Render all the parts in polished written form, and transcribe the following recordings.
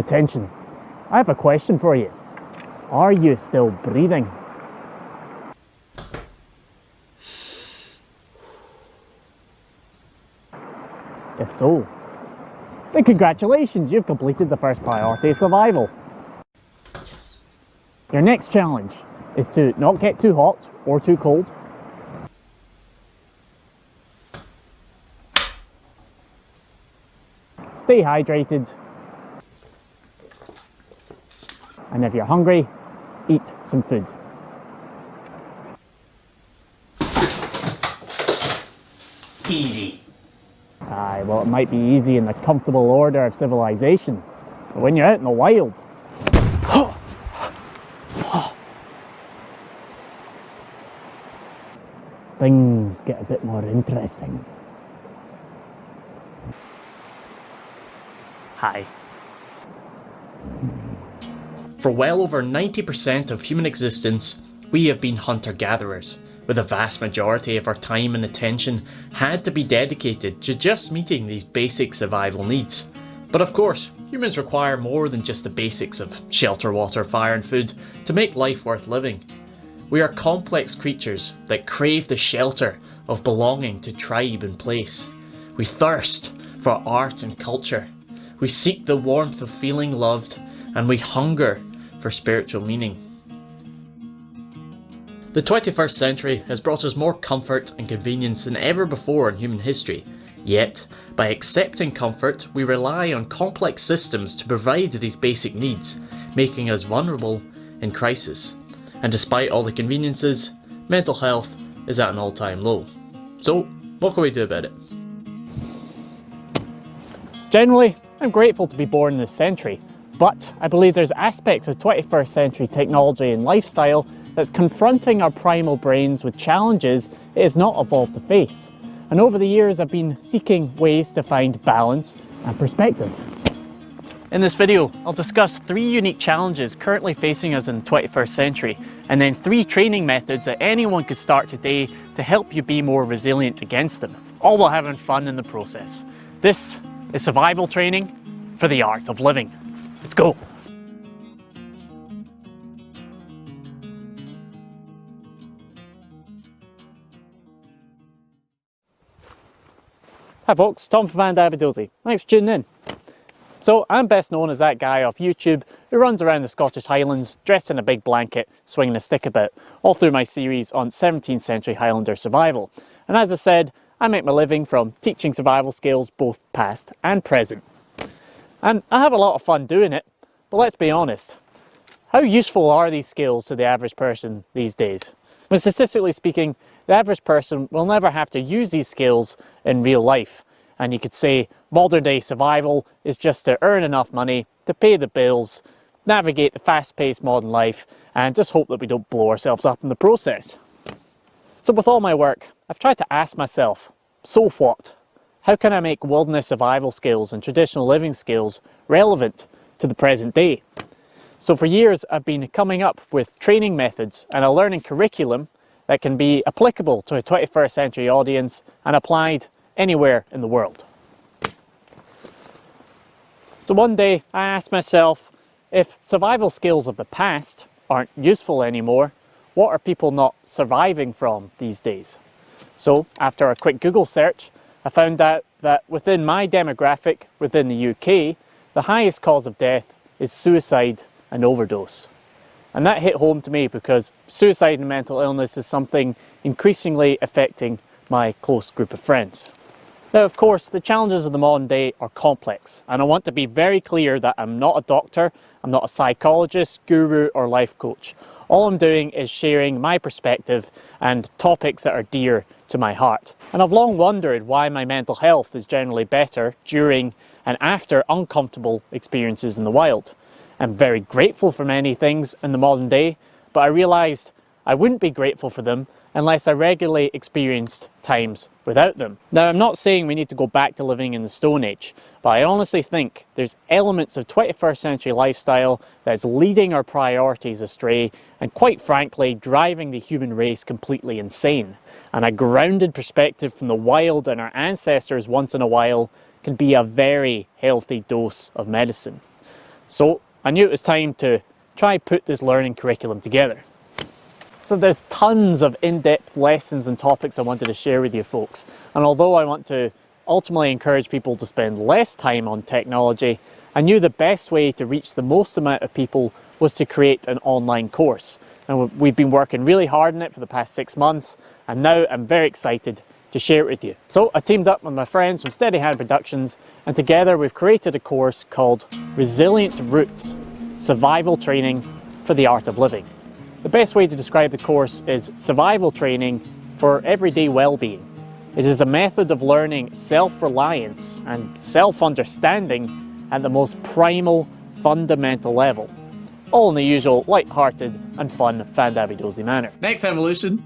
Attention, I have a question for you. Are you still breathing? If so, then congratulations, you've completed the first priority, survival. Yes. Your next challenge is to not get too hot or too cold. Stay hydrated. And if you're hungry, eat some food. Easy. Aye, well, it might be easy in the comfortable order of civilization, but when you're out in the wild, things get a bit more interesting. Hi. For well over 90% of human existence, we have been hunter-gatherers, with a vast majority of our time and attention had to be dedicated to just meeting these basic survival needs. But of course, humans require more than just the basics of shelter, water, fire and food to make life worth living. We are complex creatures that crave the shelter of belonging to tribe and place. We thirst for art and culture. We seek the warmth of feeling loved, and we hunger for spiritual meaning. The 21st century has brought us more comfort and convenience than ever before in human history. Yet, by accepting comfort, we rely on complex systems to provide these basic needs, making us vulnerable in crisis. And despite all the conveniences, mental health is at an all-time low. So, what can we do about it? Generally, I'm grateful to be born in this century, but I believe there's aspects of 21st century technology and lifestyle that's confronting our primal brains with challenges it has not evolved to face. And over the years, I've been seeking ways to find balance and perspective. In this video, I'll discuss 3 unique challenges currently facing us in the 21st century, and then 3 training methods that anyone could start today to help you be more resilient against them, all while having fun in the process. This is survival training for the art of living. Let's go. Hi folks, Tom from Fandabidozi. Thanks for tuning in. So I'm best known as that guy off YouTube who runs around the Scottish Highlands dressed in a big blanket, swinging a stick about, all through my series on 17th century Highlander survival. And as I said, I make my living from teaching survival skills both past and present. And I have a lot of fun doing it, but let's be honest, how useful are these skills to the average person these days? Well, statistically speaking, the average person will never have to use these skills in real life. And you could say modern day survival is just to earn enough money to pay the bills, navigate the fast-paced modern life, and just hope that we don't blow ourselves up in the process. So with all my work, I've tried to ask myself, so what? How can I make wilderness survival skills and traditional living skills relevant to the present day? So for years, I've been coming up with training methods and a learning curriculum that can be applicable to a 21st century audience and applied anywhere in the world. So one day I asked myself, if survival skills of the past aren't useful anymore, what are people not surviving from these days? So after a quick Google search, I found out that within my demographic within the UK, the highest cause of death is suicide and overdose. And that hit home to me because suicide and mental illness is something increasingly affecting my close group of friends. Now, of course, the challenges of the modern day are complex, and I want to be very clear that I'm not a doctor, I'm not a psychologist, guru, or life coach. All I'm doing is sharing my perspective and topics that are dear to my heart. And I've long wondered why my mental health is generally better during and after uncomfortable experiences in the wild. I'm very grateful for many things in the modern day, but I realised I wouldn't be grateful for them unless I regularly experienced times without them. Now, I'm not saying we need to go back to living in the Stone Age, but I honestly think there's elements of 21st century lifestyle that's leading our priorities astray and, quite frankly, driving the human race completely insane. And a grounded perspective from the wild and our ancestors once in a while can be a very healthy dose of medicine. So I knew it was time to try put this learning curriculum together. So there's tons of in-depth lessons and topics I wanted to share with you folks. And although I want to ultimately encourage people to spend less time on technology, I knew the best way to reach the most amount of people was to create an online course. And we've been working really hard on it for the past 6 months, and now I'm very excited to share it with you. So I teamed up with my friends from Steady Hand Productions, and together we've created a course called Resilient Roots, Survival Training for the Art of Living. The best way to describe the course is survival training for everyday well-being. It is a method of learning self-reliance and self-understanding at the most primal, fundamental level, all in the usual light-hearted and fun fandabidozi manner. Next evolution.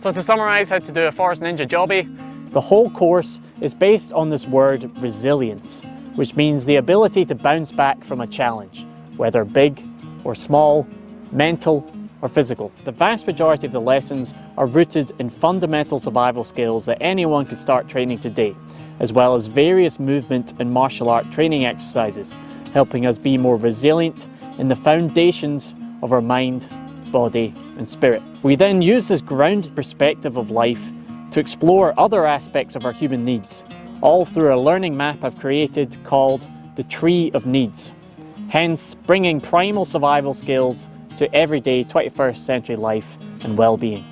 So to summarise how to do a Forest Ninja jobby, the whole course is based on this word resilience, which means the ability to bounce back from a challenge, whether big or small, mental or physical. The vast majority of the lessons are rooted in fundamental survival skills that anyone can start training today, as well as various movement and martial art training exercises, helping us be more resilient in the foundations of our mind, body and spirit. We then use this grounded perspective of life to explore other aspects of our human needs, all through a learning map I've created called the Tree of Needs, hence bringing primal survival skills to everyday 21st century life and well-being.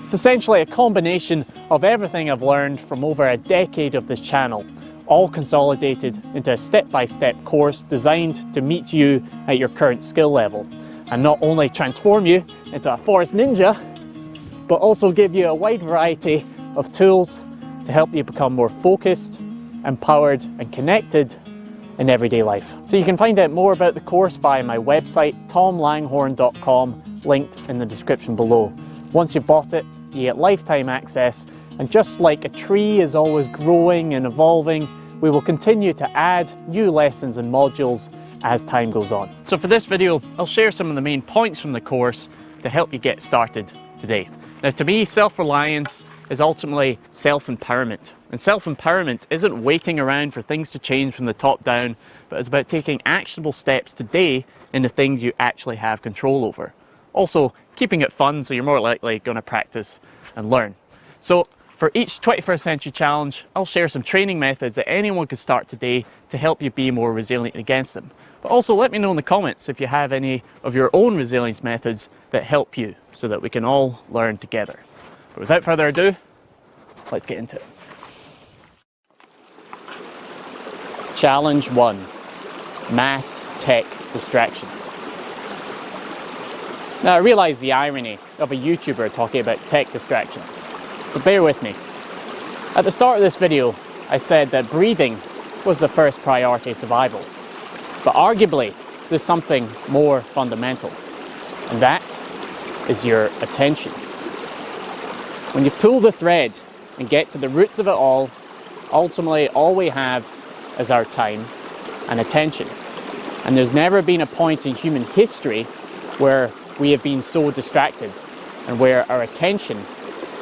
It's essentially a combination of everything I've learned from over a decade of this channel, all consolidated into a step-by-step course designed to meet you at your current skill level, and not only transform you into a forest ninja, but also give you a wide variety of tools to help you become more focused, empowered and connected in everyday life. So you can find out more about the course via my website tomlanghorn.com, linked in the description below. Once you've bought it, you get lifetime access, and just like a tree is always growing and evolving, we will continue to add new lessons and modules as time goes on. So for this video, I'll share some of the main points from the course to help you get started today. Now to me, self-reliance is ultimately self-empowerment. And self-empowerment isn't waiting around for things to change from the top down, but it's about taking actionable steps today in the things you actually have control over. Also, keeping it fun so you're more likely going to practice and learn. So for each 21st century challenge, I'll share some training methods that anyone can start today to help you be more resilient against them. But also let me know in the comments if you have any of your own resilience methods that help you so that we can all learn together. But without further ado, let's get into it. Challenge 1, mass tech distraction. Now I realise the irony of a YouTuber talking about tech distraction, but bear with me. At the start of this video, I said that breathing was the first priority of survival, but arguably there's something more fundamental, and that is your attention. When you pull the thread and get to the roots of it all, ultimately all we have is our time and attention. And there's never been a point in human history where we have been so distracted and where our attention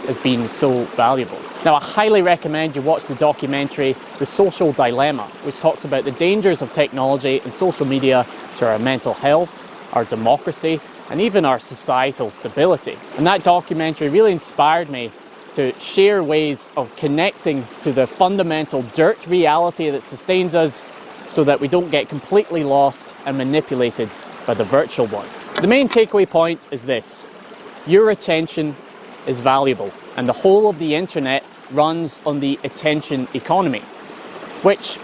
has been so valuable. Now I highly recommend you watch the documentary The Social Dilemma, which talks about the dangers of technology and social media to our mental health, our democracy and even our societal stability. And that documentary really inspired me to share ways of connecting to the fundamental dirt reality that sustains us so that we don't get completely lost and manipulated by the virtual one. The main takeaway point is this: your attention is valuable, and the whole of the internet runs on the attention economy, which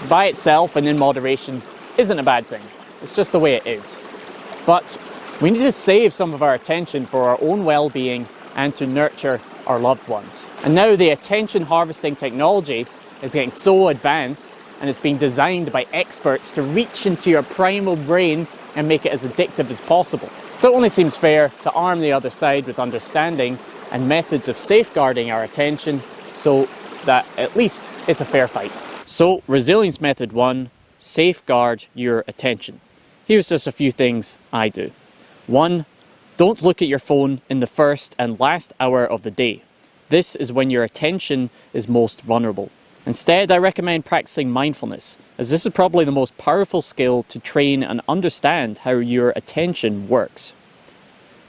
by itself and in moderation isn't a bad thing. It's just the way it is. But we need to save some of our attention for our own well-being and to nurture our loved ones. And now the attention harvesting technology is getting so advanced, and it's being designed by experts to reach into your primal brain and make it as addictive as possible. So it only seems fair to arm the other side with understanding and methods of safeguarding our attention so that at least it's a fair fight. So resilience method 1, safeguard your attention. Here's just a few things I do. 1, don't look at your phone in the first and last hour of the day. This is when your attention is most vulnerable. Instead, I recommend practicing mindfulness, as this is probably the most powerful skill to train and understand how your attention works.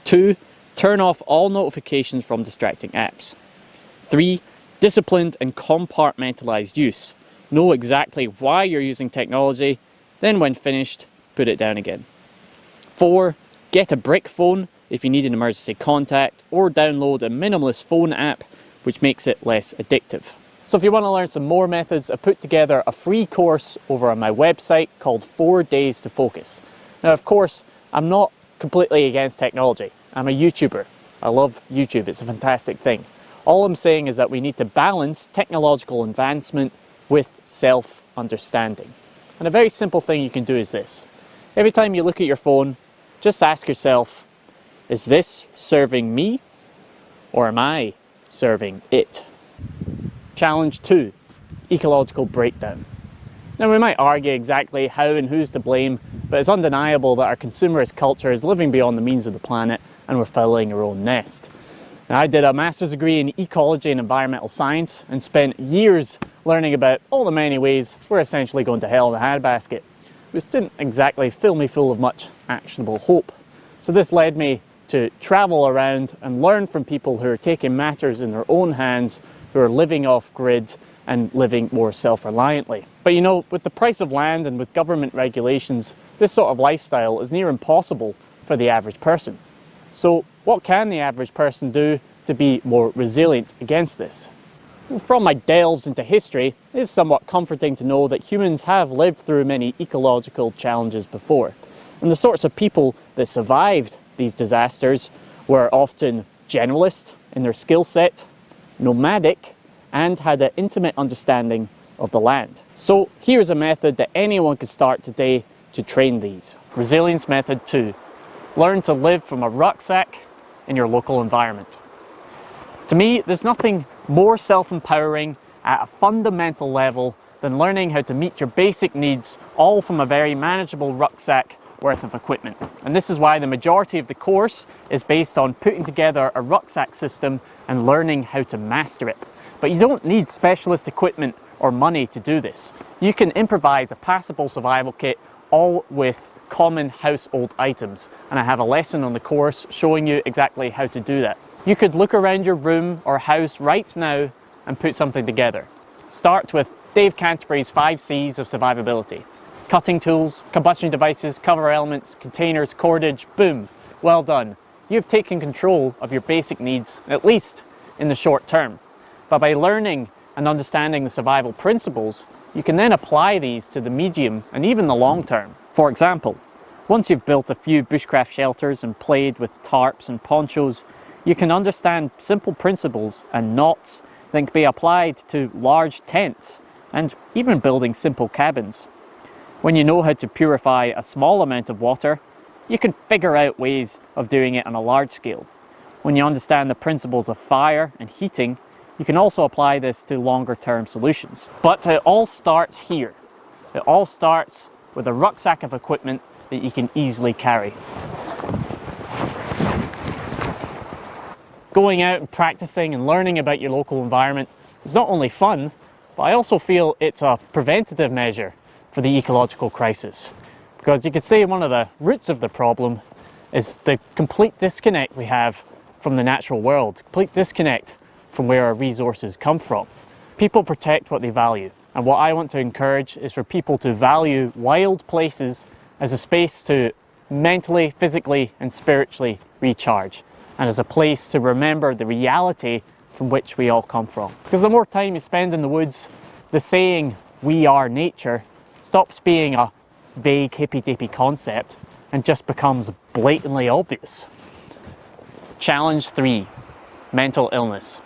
2. Turn off all notifications from distracting apps. 3. Disciplined and compartmentalized use. Know exactly why you're using technology, then when finished, put it down again. 4. Get a brick phone if you need an emergency contact, or download a minimalist phone app which makes it less addictive. So if you want to learn some more methods, I put together a free course over on my website called 4 Days to Focus. Now, of course, I'm not completely against technology. I'm a YouTuber. I love YouTube. It's a fantastic thing. All I'm saying is that we need to balance technological advancement with self-understanding. And a very simple thing you can do is this. Every time you look at your phone, just ask yourself, is this serving me or am I serving it? Challenge 2, ecological breakdown. Now, we might argue exactly how and who's to blame, but it's undeniable that our consumerist culture is living beyond the means of the planet and we're fouling our own nest. Now, I did a master's degree in ecology and environmental science and spent years learning about all the many ways we're essentially going to hell in a handbasket, which didn't exactly fill me full of much actionable hope. So this led me to travel around and learn from people who are taking matters in their own hands, who are living off grid and living more self-reliantly. But you know, with the price of land and with government regulations, this sort of lifestyle is near impossible for the average person. So what can the average person do to be more resilient against this? From my delves into history, it is somewhat comforting to know that humans have lived through many ecological challenges before. And the sorts of people that survived these disasters were often generalists in their skill set, nomadic, and had an intimate understanding of the land. So here's a method that anyone can start today to train these. Resilience method 2. Learn to live from a rucksack in your local environment. To me, there's nothing more self-empowering at a fundamental level than learning how to meet your basic needs all from a very manageable rucksack worth of equipment. And this is why the majority of the course is based on putting together a rucksack system and learning how to master it. But you don't need specialist equipment or money to do this. You can improvise a passable survival kit all with common household items. And I have a lesson on the course showing you exactly how to do that. You could look around your room or house right now and put something together. Start with Dave Canterbury's 5 C's of survivability. Cutting tools, combustion devices, cover elements, containers, cordage, boom, well done. You've taken control of your basic needs, at least in the short term. But by learning and understanding the survival principles, you can then apply these to the medium and even the long term. For example, once you've built a few bushcraft shelters and played with tarps and ponchos, you can understand simple principles and knots that can be applied to large tents and even building simple cabins. When you know how to purify a small amount of water, you can figure out ways of doing it on a large scale. When you understand the principles of fire and heating, you can also apply this to longer term solutions. But it all starts here. It all starts with a rucksack of equipment that you can easily carry. Going out and practicing and learning about your local environment is not only fun, but I also feel it's a preventative measure for the ecological crisis. Because you could say one of the roots of the problem is the complete disconnect we have from the natural world, complete disconnect from where our resources come from. People protect what they value, and what I want to encourage is for people to value wild places as a space to mentally, physically, and spiritually recharge, and as a place to remember the reality from which we all come from. Because the more time you spend in the woods, the saying, "we are nature," stops being a vague hippy-dippy concept and just becomes blatantly obvious. Challenge 3, mental illness.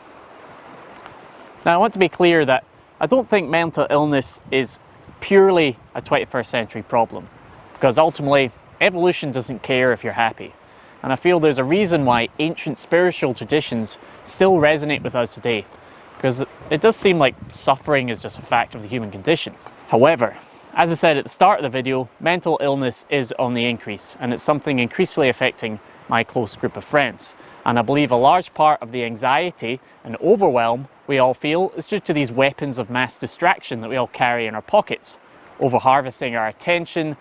Now, I want to be clear that I don't think mental illness is purely a 21st century problem, because ultimately evolution doesn't care if you're happy. And I feel there's a reason why ancient spiritual traditions still resonate with us today, because it does seem like suffering is just a fact of the human condition. However, as I said at the start of the video, mental illness is on the increase, and it's something increasingly affecting my close group of friends. And I believe a large part of the anxiety and overwhelm we all feel is due to these weapons of mass distraction that we all carry in our pockets, over-harvesting our attention,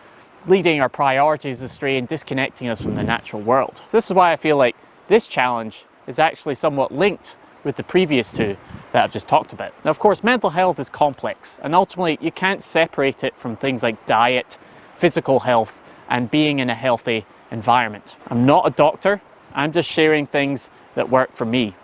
leading our priorities astray and disconnecting us from the natural world. So this is why I feel like this challenge is actually somewhat linked with the previous two that I've just talked about. Now, of course, mental health is complex, and ultimately you can't separate it from things like diet, physical health, and being in a healthy environment. I'm not a doctor, I'm just sharing things that work for me.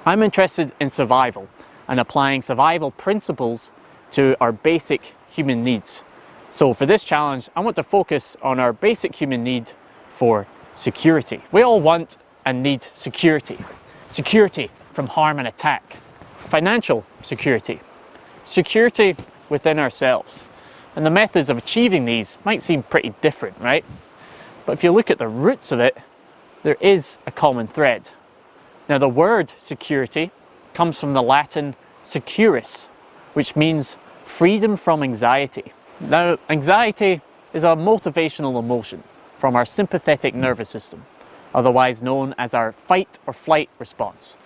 I'm interested in survival and applying survival principles to our basic human needs. So for this challenge, I want to focus on our basic human need for security. We all want and need security. Security from harm and attack. Financial security. Security within ourselves. And the methods of achieving these might seem pretty different, right? But if you look at the roots of it, there is a common thread. Now, the word security comes from the Latin securus, which means freedom from anxiety. Now, anxiety is a motivational emotion from our sympathetic nervous system, otherwise known as our fight or flight response.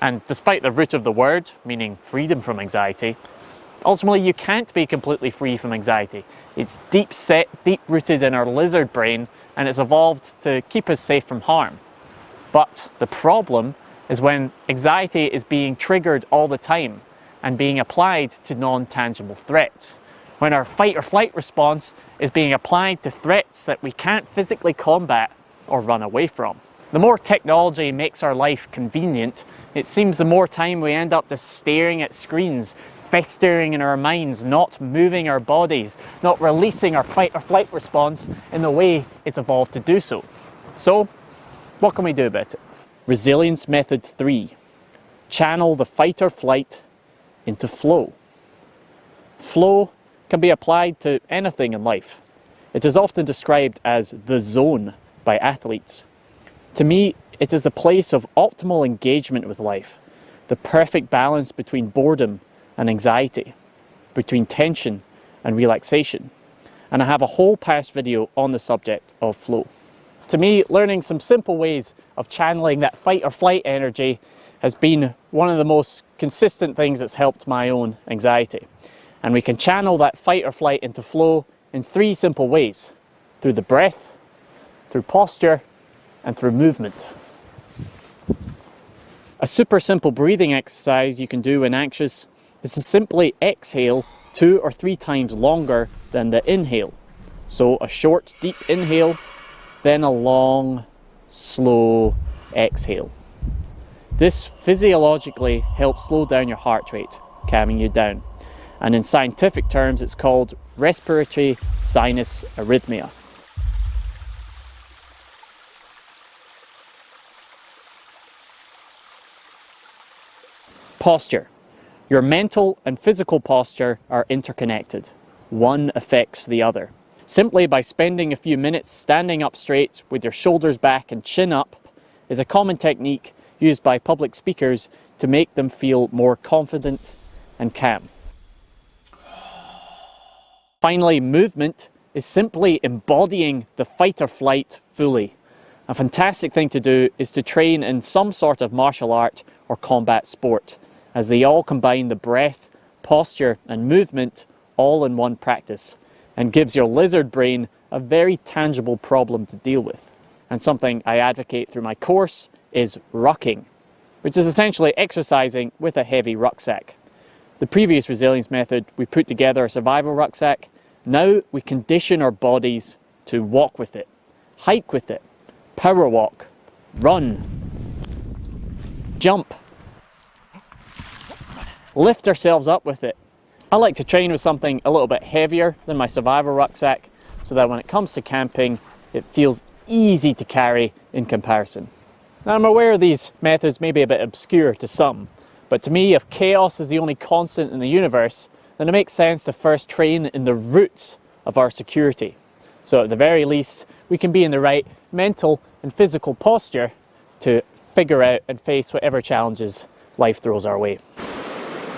And despite the root of the word, meaning freedom from anxiety, ultimately you can't be completely free from anxiety. It's deep-rooted in our lizard brain, and it's evolved to keep us safe from harm. But the problem is when anxiety is being triggered all the time and being applied to non-tangible threats. When our fight or flight response is being applied to threats that we can't physically combat or run away from. The more technology makes our life convenient, it seems the more time we end up just staring at screens, festering in our minds, not moving our bodies, not releasing our fight or flight response in the way it's evolved to do so. So, what can we do about it? Resilience method 3. Channel the fight or flight into flow. Flow can be applied to anything in life. It is often described as the zone by athletes. To me, it is a place of optimal engagement with life, the perfect balance between boredom and anxiety, between tension and relaxation. And I have a whole past video on the subject of flow. To me, learning some simple ways of channeling that fight or flight energy has been one of the most consistent things that's helped my own anxiety. And we can channel that fight or flight into flow in 3 simple ways: through the breath, through posture, and through movement. A super simple breathing exercise you can do when anxious is to simply exhale 2 or 3 times longer than the inhale. So a short, deep inhale, then a long, slow exhale. This physiologically helps slow down your heart rate, calming you down. And in scientific terms, it's called respiratory sinus arrhythmia. Posture. Your mental and physical posture are interconnected. One affects the other. Simply by spending a few minutes standing up straight with your shoulders back and chin up is a common technique used by public speakers to make them feel more confident and calm. Finally, movement is simply embodying the fight or flight fully. A fantastic thing to do is to train in some sort of martial art or combat sport, as they all combine the breath, posture and movement all in one practice, and gives your lizard brain a very tangible problem to deal with. And something I advocate through my course is rucking, which is essentially exercising with a heavy rucksack. The previous resilience method, we put together a survival rucksack. Now we condition our bodies to walk with it, hike with it, power walk, run, jump, lift ourselves up with it. I like to train with something a little bit heavier than my survival rucksack so that when it comes to camping, it feels easy to carry in comparison. Now, I'm aware these methods may be a bit obscure to some, but to me, if chaos is the only constant in the universe, then it makes sense to first train in the roots of our security. So at the very least, we can be in the right mental and physical posture to figure out and face whatever challenges life throws our way.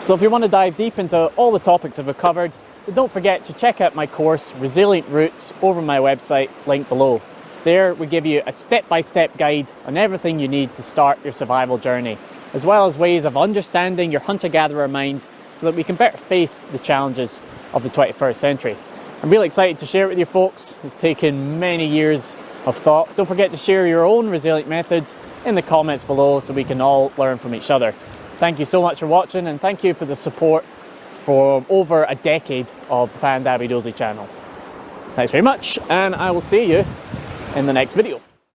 So if you want to dive deep into all the topics that we've covered, then don't forget to check out my course, Resilient Roots, over my website, linked below. There we give you a step-by-step guide on everything you need to start your survival journey. as well as ways of understanding your hunter-gatherer mind so that we can better face the challenges of the 21st century. I'm really excited to share it with you folks. It's taken many years of thought. Don't forget to share your own resilient methods in the comments below so we can all learn from each other. Thank you so much for watching, and thank you for the support for over a decade of the Fandabidozi channel. Thanks very much, and I will see you in the next video.